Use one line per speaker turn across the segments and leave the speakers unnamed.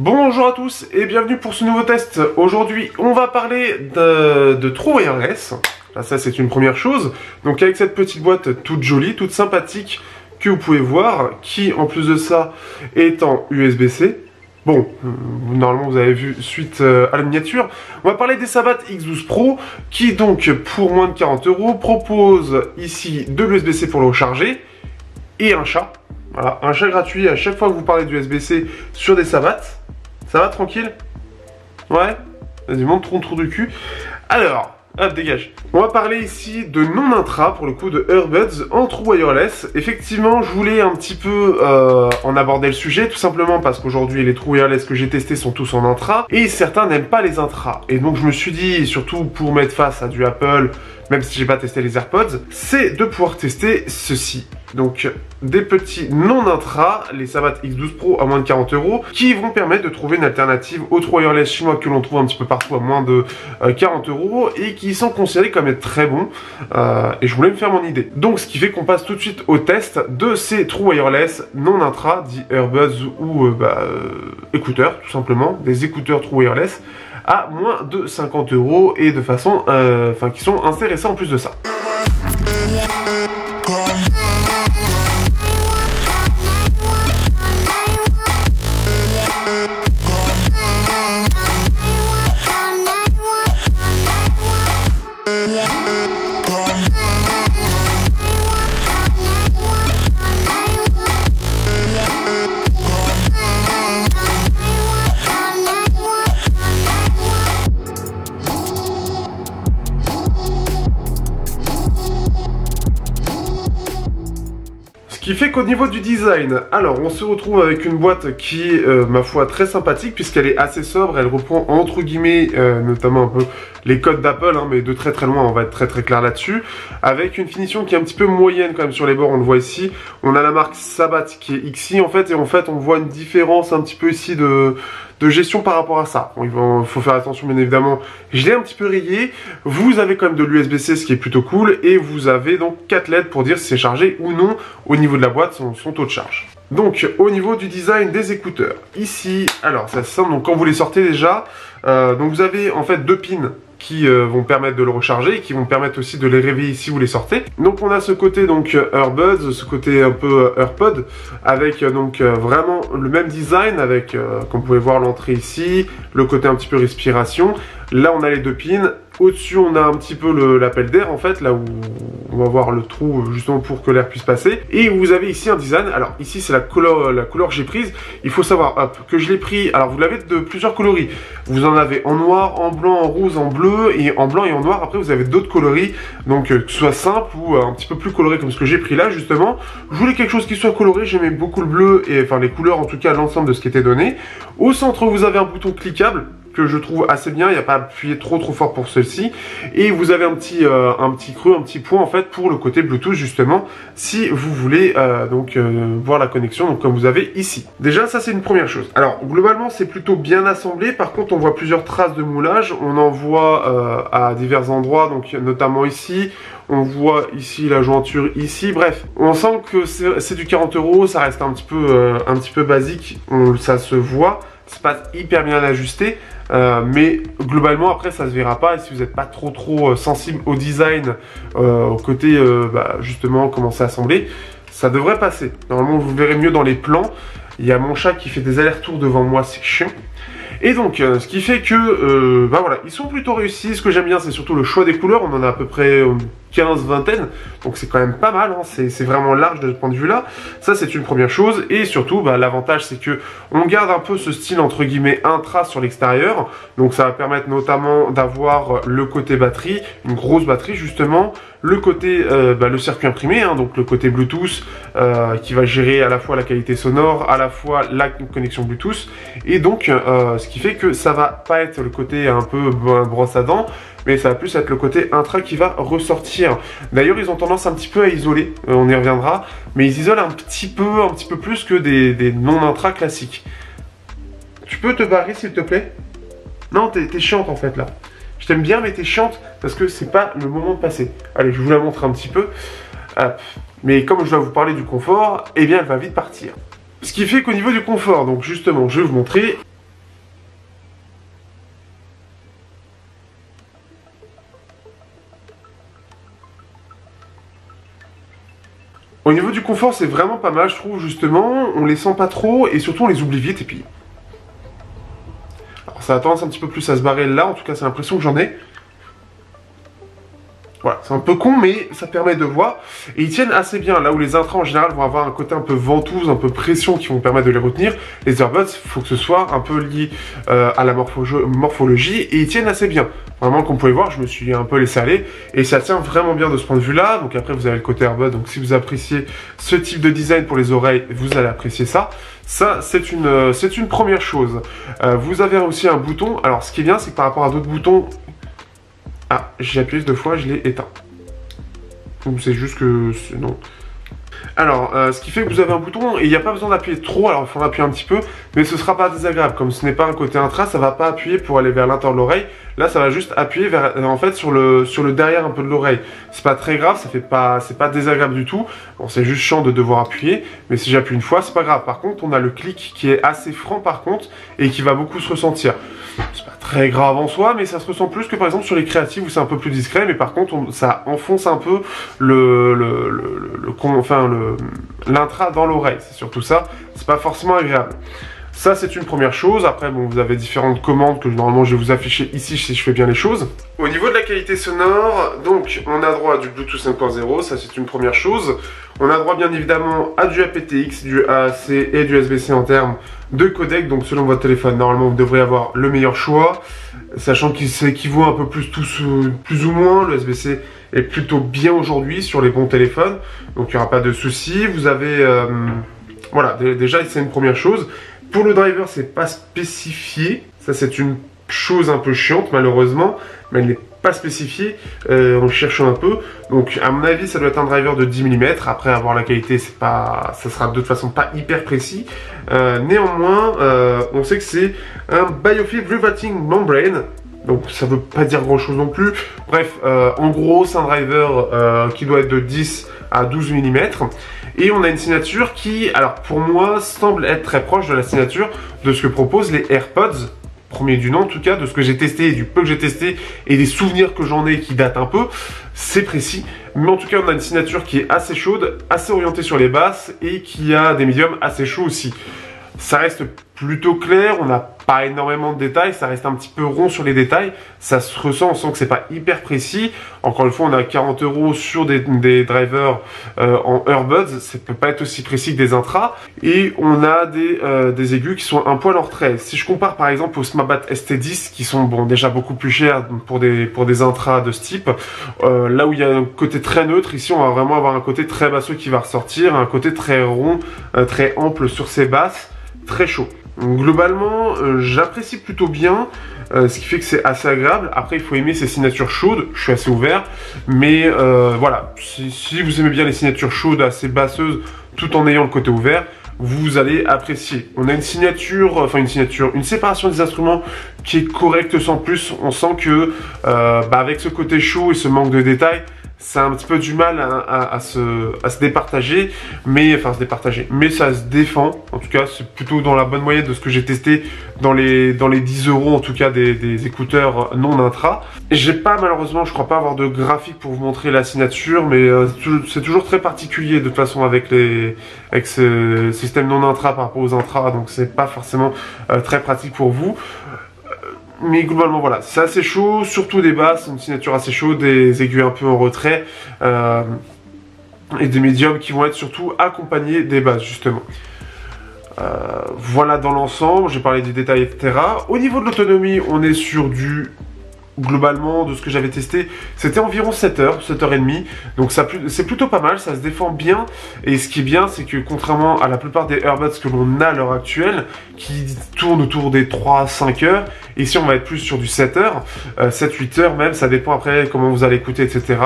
Bonjour à tous et bienvenue pour ce nouveau test. Aujourd'hui on va parler de True Wireless. Là, ça c'est une première chose. Donc avec cette petite boîte toute jolie, toute sympathique que vous pouvez voir, qui en plus de ça est en USB-C. Bon, normalement vous avez vu suite à la miniature. On va parler des Sabat X12 Pro qui donc pour moins de 40 € propose ici de l'USB-C pour le recharger et un chat. Voilà, un chat gratuit à chaque fois que vous parlez d'USB-C sur des Sabat. Ça va tranquille? Ouais? Vas-y, montre ton trou du cul. Alors, hop, dégage. On va parler ici de non-intra, pour le coup, de Earbuds en True Wireless. Effectivement, je voulais un petit peu en aborder le sujet, tout simplement parce qu'aujourd'hui, les True Wireless que j'ai testés sont tous en intra, et certains n'aiment pas les intras. Et donc, je me suis dit, surtout pour mettre face à du Apple, même si j'ai pas testé les AirPods, c'est de pouvoir tester ceci. Donc, des petits non-intra, les Sabat X12 Pro à moins de 40 €, qui vont permettre de trouver une alternative au True Wireless chinois que l'on trouve un petit peu partout à moins de 40 € et qui sont considérés comme être très bons. Et je voulais me faire mon idée. Donc, ce qui fait qu'on passe tout de suite au test de ces True Wireless non-intra, dit Earbuds ou écouteurs, tout simplement, des écouteurs True Wireless à moins de 50 € et de façon, qui sont intéressants en plus de ça. Ce qui fait qu'au niveau du design, alors on se retrouve avec une boîte qui est, ma foi, très sympathique puisqu'elle est assez sobre, elle reprend entre guillemets notamment un peu les codes d'Apple, hein, mais de très très loin, on va être très très clair là-dessus, avec une finition qui est un petit peu moyenne quand même sur les bords, on le voit ici. On a la marque Sabat qui est XI en fait, et en fait on voit une différence un petit peu ici de gestion par rapport à ça. Bon, il faut faire attention bien évidemment, je l'ai un petit peu rayé. Vous avez quand même de l'USB-C, ce qui est plutôt cool, et vous avez donc 4 LED pour dire si c'est chargé ou non au niveau de la boîte, son taux de charge. Donc au niveau du design des écouteurs, ici, alors ça se simple, donc quand vous les sortez déjà, donc vous avez en fait deux pins qui vont permettre de le recharger et qui vont permettre aussi de les réveiller si vous les sortez. Donc on a ce côté donc Earbuds, ce côté un peu AirPod, avec donc vraiment le même design, avec comme vous pouvez voir l'entrée ici, le côté un petit peu respiration. Là on a les deux pins. Au-dessus, on a un petit peu l'appel d'air, en fait, là où on va voir le trou, justement, pour que l'air puisse passer. Et vous avez ici un design. Alors, ici, c'est la couleur que j'ai prise. Il faut savoir, hop, que je l'ai pris. Alors, vous l'avez de plusieurs coloris. Vous en avez en noir, en blanc, en rose, en bleu, et en blanc et en noir. Après, vous avez d'autres coloris. Donc, que ce soit simple ou un petit peu plus coloré, comme ce que j'ai pris là, justement. Je voulais quelque chose qui soit coloré. J'aimais beaucoup le bleu, et enfin, les couleurs, en tout cas, l'ensemble de ce qui était donné. Au centre, vous avez un bouton cliquable que je trouve assez bien, il n'y a pas à appuyer trop fort pour celle-ci, et vous avez un petit creux, un petit point en fait pour le côté Bluetooth justement, si vous voulez voir la connexion, donc comme vous avez ici. Déjà ça c'est une première chose. Alors globalement c'est plutôt bien assemblé, par contre on voit plusieurs traces de moulage, on en voit à divers endroits, donc notamment ici, on voit ici la jointure ici, bref, on sent que c'est du 40 €, ça reste un petit peu basique, ça se voit, c'est pas hyper bien ajusté, mais globalement après ça se verra pas, et si vous n'êtes pas trop sensible au design, au côté justement comment c'est assemblé, ça devrait passer. Normalement vous le verrez mieux dans les plans. Il y a mon chat qui fait des allers-retours devant moi, c'est chiant. Et donc, ce qui fait que, voilà, ils sont plutôt réussis. Ce que j'aime bien, c'est surtout le choix des couleurs. On en a à peu près 15, vingtaine. Donc, c'est quand même pas mal. Hein. C'est vraiment large de ce point de vue-là. Ça, c'est une première chose. Et surtout, l'avantage, c'est que on garde un peu ce style, entre guillemets, intra sur l'extérieur. Donc, ça va permettre notamment d'avoir le côté batterie, une grosse batterie, justement. Le côté, le circuit imprimé, hein, donc le côté Bluetooth, qui va gérer à la fois la qualité sonore, à la fois la connexion Bluetooth. Et donc, ce qui fait que ça va pas être le côté un peu brosse à dents, mais ça va plus être le côté intra qui va ressortir. D'ailleurs, ils ont tendance un petit peu à isoler, on y reviendra, mais ils isolent un petit peu plus que des non-intra classiques. Tu peux te barrer s'il te plaît? Non, t'es chiante en fait là. Je t'aime bien, mais t'es chiante parce que c'est pas le moment de passer. Allez, je vous la montre un petit peu. Hop. Mais comme je dois vous parler du confort, eh bien elle va vite partir. Ce qui fait qu'au niveau du confort, donc justement, je vais vous montrer. Au niveau du confort, c'est vraiment pas mal, je trouve, justement. On les sent pas trop et surtout on les oublie vite. Et puis, alors, ça a tendance un petit peu plus à se barrer là, en tout cas c'est l'impression que j'en ai. Voilà, c'est un peu con, mais ça permet de voir. Et ils tiennent assez bien, là où les intras en général vont avoir un côté un peu ventouse, un peu pression qui vont permettre de les retenir. Les earbuds, il faut que ce soit un peu lié à la morphologie, et ils tiennent assez bien. Vraiment, comme vous pouvez voir, je me suis un peu laissé aller, et ça tient vraiment bien de ce point de vue-là. Donc après, vous avez le côté earbud, donc si vous appréciez ce type de design pour les oreilles, vous allez apprécier ça. Ça, c'est une première chose. Vous avez aussi un bouton. Alors, ce qui est bien, c'est que par rapport à d'autres boutons... Ah, j'ai appuyé 2 fois, je l'ai éteint. Donc c'est juste que... non. Alors, ce qui fait que vous avez un bouton et il n'y a pas besoin d'appuyer trop, alors il faudra appuyer un petit peu, mais ce ne sera pas désagréable. Comme ce n'est pas un côté intra, ça ne va pas appuyer pour aller vers l'intérieur de l'oreille. Là, ça va juste appuyer vers, en fait, sur le derrière un peu de l'oreille. C'est pas très grave, c'est pas désagréable du tout. Bon, c'est juste chiant de devoir appuyer, mais si j'appuie une fois, c'est pas grave. Par contre, on a le clic qui est assez franc par contre et qui va beaucoup se ressentir. C'est pas très grave en soi, mais ça se ressent plus que par exemple sur les créatives où c'est un peu plus discret, mais par contre ça enfonce un peu l'intra dans l'oreille. C'est surtout ça, c'est pas forcément agréable. Ça, c'est une première chose. Après, bon, vous avez différentes commandes que normalement je vais vous afficher ici si je fais bien les choses. Au niveau de la qualité sonore, donc on a droit à du Bluetooth 5.0, ça c'est une première chose. On a droit bien évidemment à du aptX, du AAC et du USB-C en termes de codec. Donc selon votre téléphone, normalement vous devrez avoir le meilleur choix. Sachant qu'il s'équivaut un peu plus ou moins, le USB-C est plutôt bien aujourd'hui sur les bons téléphones. Donc il n'y aura pas de souci. Vous avez... voilà, déjà c'est une première chose. Pour le driver, c'est pas spécifié. Ça, c'est une chose un peu chiante, malheureusement. Mais elle n'est pas spécifiée en cherchant un peu. Donc, à mon avis, ça doit être un driver de 10 mm. Après, avoir la qualité, ça sera de toute façon pas hyper précis. Néanmoins, on sait que c'est un Biofib Riveting Membrane. Donc, ça veut pas dire grand-chose non plus. Bref, en gros, c'est un driver qui doit être de 10 à 12 mm. Et on a une signature qui, alors pour moi, semble être très proche de la signature de ce que proposent les AirPods, premier du nom en tout cas, de ce que j'ai testé et du peu que j'ai testé et des souvenirs que j'en ai qui datent un peu, c'est précis. Mais en tout cas, on a une signature qui est assez chaude, assez orientée sur les basses et qui a des médiums assez chauds aussi. Ça reste plutôt clair, on n'a pas énormément de détails, ça reste un petit peu rond sur les détails, ça se ressent, on sent que c'est pas hyper précis. Encore une fois, on a 40 € sur des drivers en earbuds, ça peut pas être aussi précis que des intras, et on a des aigus qui sont un poil en retrait. Si je compare par exemple au Smartbat ST10, qui sont bon déjà beaucoup plus chers pour des intras de ce type, là où il y a un côté très neutre, ici on va vraiment avoir un côté très basseux qui va ressortir, un côté très rond, très ample sur ces basses, très chaud. Donc, globalement, j'apprécie plutôt bien, ce qui fait que c'est assez agréable. Après, il faut aimer ces signatures chaudes, je suis assez ouvert, mais voilà, si vous aimez bien les signatures chaudes, assez basseuses, tout en ayant le côté ouvert, vous allez apprécier. On a une séparation des instruments qui est correcte sans plus. On sent que, avec ce côté chaud et ce manque de détails, ça a un petit peu du mal à se départager, mais ça se défend. En tout cas, c'est plutôt dans la bonne moyenne de ce que j'ai testé dans les 10 € en tout cas des écouteurs non intra. J'ai pas, malheureusement, je crois pas avoir de graphique pour vous montrer la signature, mais c'est toujours très particulier de toute façon avec ce système non intra par rapport aux intras, donc c'est pas forcément très pratique pour vous. Mais globalement voilà, c'est assez chaud, surtout des basses, une signature assez chaude, des aigus un peu en retrait et des médiums qui vont être surtout accompagnés des basses justement. Voilà dans l'ensemble, j'ai parlé des détails etc. Au niveau de l'autonomie, on est sur du... Globalement, de ce que j'avais testé, c'était environ 7 heures, 7h30. Donc c'est plutôt pas mal, ça se défend bien. Et ce qui est bien, c'est que contrairement à la plupart des earbuds que l'on a à l'heure actuelle, qui tournent autour des 3 à 5 heures, ici on va être plus sur du 7 heures, 7-8 heures même, ça dépend après comment vous allez écouter, etc.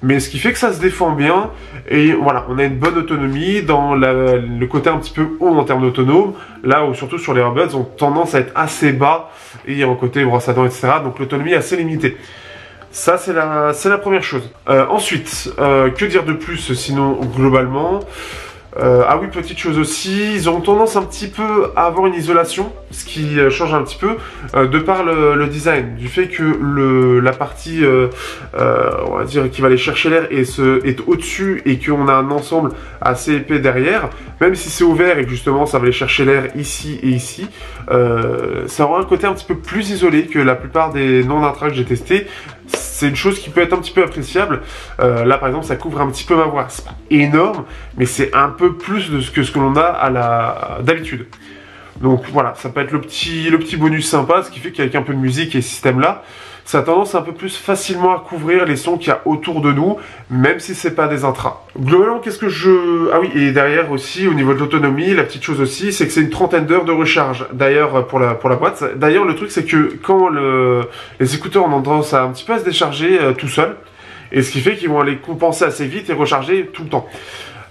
Mais ce qui fait que ça se défend bien, et voilà, on a une bonne autonomie dans le côté un petit peu haut en termes d'autonome, là où surtout sur les earbuds ont tendance à être assez bas, et il y a un côté brosse à dents, etc. Donc l'autonomie est assez limitée. Ça, c'est la première chose. Ensuite, que dire de plus sinon globalement? Ah oui, petite chose aussi, ils ont tendance un petit peu à avoir une isolation, ce qui change un petit peu, de par le design, du fait que la partie, on va dire, qui va aller chercher l'air est au-dessus et qu'on a un ensemble assez épais derrière, même si c'est ouvert et que justement ça va aller chercher l'air ici et ici, ça aura un côté un petit peu plus isolé que la plupart des non-intra que j'ai testés. C'est une chose qui peut être un petit peu appréciable. Là par exemple ça couvre un petit peu ma voix, c'est pas énorme, mais c'est un peu plus de ce que l'on a d'habitude. Donc voilà, ça peut être le petit bonus sympa, ce qui fait qu'avec un peu de musique et ce système là, ça a tendance un peu plus facilement à couvrir les sons qu'il y a autour de nous, même si c'est pas des intras. Globalement, qu'est-ce que je... Ah oui, et derrière aussi, au niveau de l'autonomie, la petite chose aussi, c'est que c'est une trentaine d'heures de recharge, d'ailleurs, pour la boîte. D'ailleurs, le truc, c'est que quand les écouteurs ont tendance à un petit peu à se décharger tout seul, et ce qui fait qu'ils vont aller compenser assez vite et recharger tout le temps.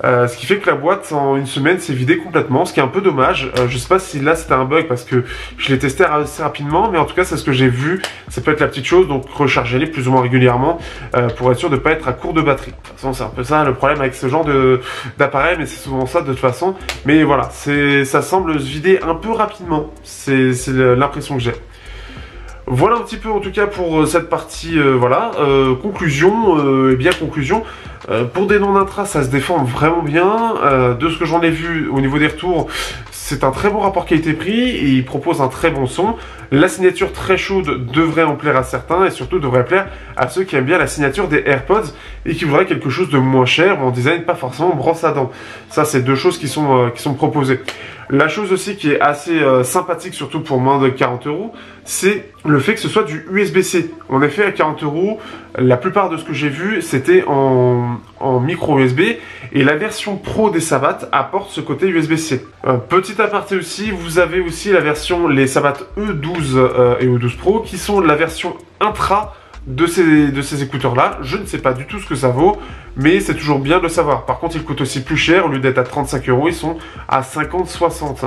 Ce qui fait que la boîte en une semaine s'est vidée complètement, ce qui est un peu dommage. Je sais pas si là c'était un bug parce que je l'ai testé assez rapidement, mais en tout cas c'est ce que j'ai vu. Ça peut être la petite chose, donc rechargez-les plus ou moins régulièrement pour être sûr de ne pas être à court de batterie. De toute façon c'est un peu ça le problème avec ce genre d'appareil, mais c'est souvent ça de toute façon. Mais voilà, ça semble se vider un peu rapidement, c'est l'impression que j'ai. Voilà un petit peu en tout cas pour cette partie, voilà. Conclusion, et bien conclusion. Pour des non-intra, ça se défend vraiment bien. De ce que j'en ai vu au niveau des retours, c'est un très bon rapport qualité-prix et il propose un très bon son. La signature très chaude devrait en plaire à certains et surtout devrait plaire à ceux qui aiment bien la signature des AirPods et qui voudraient quelque chose de moins cher, en design, pas forcément brosse à dents. Ça, c'est deux choses qui sont proposées. La chose aussi qui est assez sympathique, surtout pour moins de 40 €, c'est le fait que ce soit du USB-C. En effet, à 40 €, la plupart de ce que j'ai vu, c'était en micro USB, et la version Pro des Sabat apporte ce côté USB-C. Petit aparté aussi, vous avez aussi la version, les Sabat E12 et E12 Pro, qui sont la version intra de ces écouteurs-là. Je ne sais pas du tout ce que ça vaut, mais c'est toujours bien de le savoir. Par contre, ils coûtent aussi plus cher. Au lieu d'être à 35 €, ils sont à 50-60.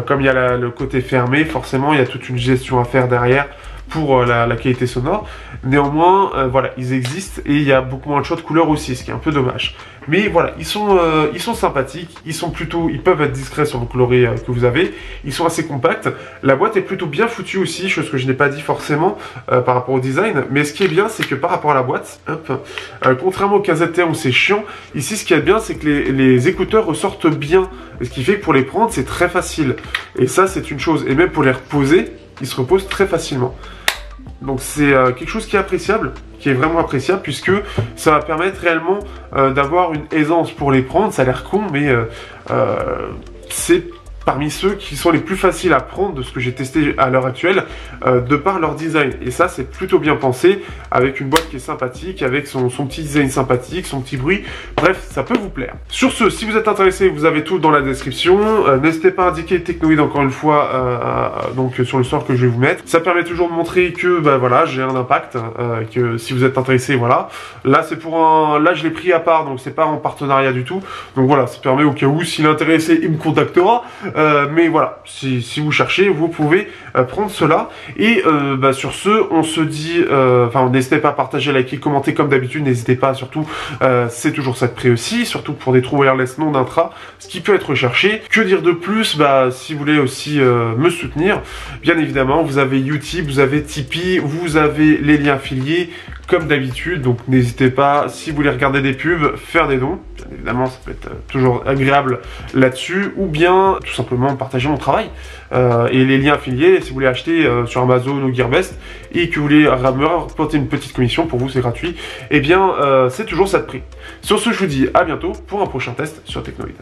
Comme il y a le côté fermé, forcément, il y a toute une gestion à faire derrière pour la qualité sonore. Néanmoins, voilà, ils existent et il y a beaucoup moins de choix de couleurs aussi, ce qui est un peu dommage. Mais voilà, ils sont sympathiques, ils peuvent être discrets sur le coloris que vous avez, ils sont assez compacts. La boîte est plutôt bien foutue aussi, chose que je n'ai pas dit forcément par rapport au design. Mais ce qui est bien, c'est que par rapport à la boîte, contrairement au KZT où c'est chiant, ici ce qui est bien, c'est que les écouteurs ressortent bien. Ce qui fait que pour les prendre, c'est très facile. Et ça, c'est une chose. Et même pour les reposer, ils se reposent très facilement. Donc c'est quelque chose qui est appréciable, qui est vraiment appréciable, puisque ça va permettre réellement d'avoir une aisance pour les prendre. Ça a l'air con, mais c'est parmi ceux qui sont les plus faciles à prendre de ce que j'ai testé à l'heure actuelle, de par leur design. Et ça, c'est plutôt bien pensé, avec une boîte qui est sympathique, avec son petit design sympathique, son petit bruit. Bref, ça peut vous plaire. Sur ce, si vous êtes intéressé, vous avez tout dans la description. N'hésitez pas à indiquer Technoid encore une fois, donc sur le sort que je vais vous mettre. Ça permet toujours de montrer que, bah voilà, j'ai un impact, que si vous êtes intéressé, voilà. Là, c'est pour là, je l'ai pris à part, donc c'est pas en partenariat du tout. Donc voilà, ça permet au cas où, s'il est intéressé, il me contactera. Mais voilà, si vous cherchez, vous pouvez prendre cela. Et bah, sur ce, on se dit, enfin, n'hésitez pas à partager, liker, commenter comme d'habitude. N'hésitez pas, surtout, c'est toujours ça de prix aussi, surtout pour des trous wireless non d'intra, ce qui peut être recherché. Que dire de plus? Bah, si vous voulez aussi me soutenir, bien évidemment, vous avez Utip, vous avez Tipeee, vous avez les liens affiliés, comme d'habitude. Donc n'hésitez pas, si vous voulez regarder des pubs, faire des dons. Bien évidemment, ça peut être toujours agréable là-dessus, ou bien tout simplement partager mon travail. Et les liens affiliés, si vous voulez acheter sur Amazon ou Gearbest et que vous voulez me rapporter une petite commission, pour vous c'est gratuit, et bien c'est toujours ça de prix. Sur ce, je vous dis à bientôt pour un prochain test sur Technoid.